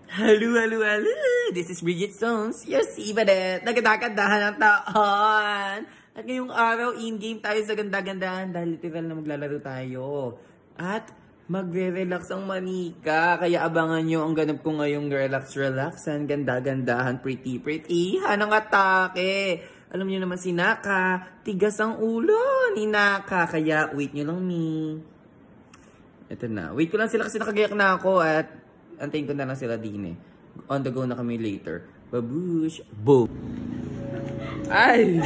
Hello, hello, hello! This is Bridget Stones, your Sibadet, nagdagandahan ng taon! At ngayong araw, in-game tayo sa ganda-gandahan dahil literal na maglalaro tayo. At magre-relax ang manika, kaya abangan nyo ang ganap ko ngayong relax-relaxan, ganda-gandahan, pretty-pretty, hanang atake! Alam nyo naman si Naka, tigas ang ulo ni Naka, kaya wait nyo lang me. Ito na, wait ko lang sila kasi nakagayak na ako at antayin ko na lang sila din eh. On the go na kami later. Babush! Boom! Ay!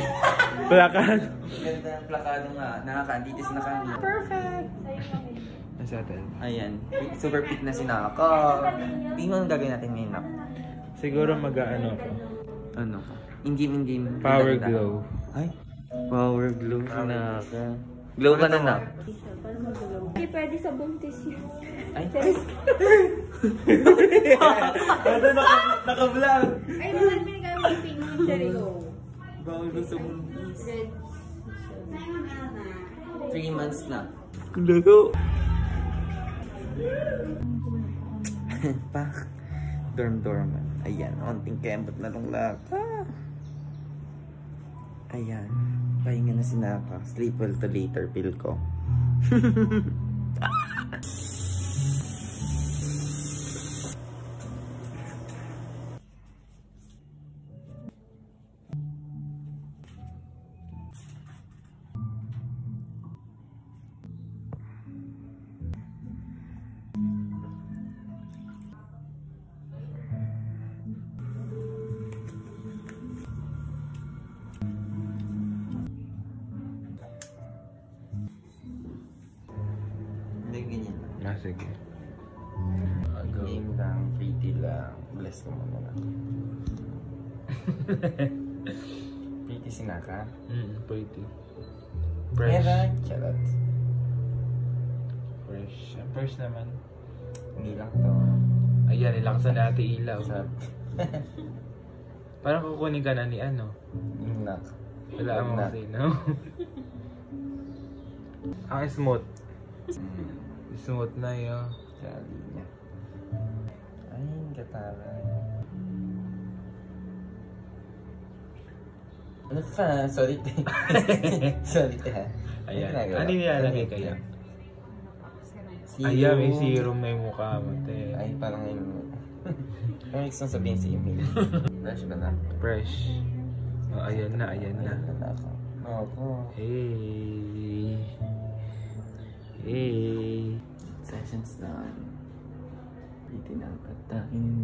Plakado! Ganda ang plakado nga. Nakaka-antitis na kami. Perfect! Nasa atin. Ayan. Super fit na si Naka. Tingnan mo ang gagawin natin ngayon, Nak. Siguro mag-ano ko. Ano ka? In-game. Power glow. Ay? Power glow si Naka. Glow ka na, Nak. Hindi pwede sa buntis yun. Ay? Ano, naka-vlog? Ay, naman pinag-meeting ng Jericho. Bawal ba sa buntis? Red. 3 months na. Lalo. Pa. Dorm. Ayan, onting kembot na lang Naka. Ayan. Pahinga na si Naka. Sleep well to later pill ko. Ganyan. Ah, sige. Game lang, pretty lang. Bless ko muna lang. Pretty si Naka. Pretty. Fresh. Charot. Fresh. Fresh naman. Hindi lang to. Ayan, ilaksan natin ilaw. Sa Parang kukunin ka na ni ano. Nak. Wala mo kasi, no? Ang smooth. Smooth na yun. Kali niya. Ay, katara. Ano pa? Sorry te. Sorry te ha. Ayan. Ano nilalagay kaya? Ayan, may serum na yung mukha mo, te. Ay, parang yung... Ang gusto sabihin si Emil. Fresh ba na? Fresh. Oh, ayan na. Ayan na ako. Opo. Hey. Sessions done. Pretty na patahin.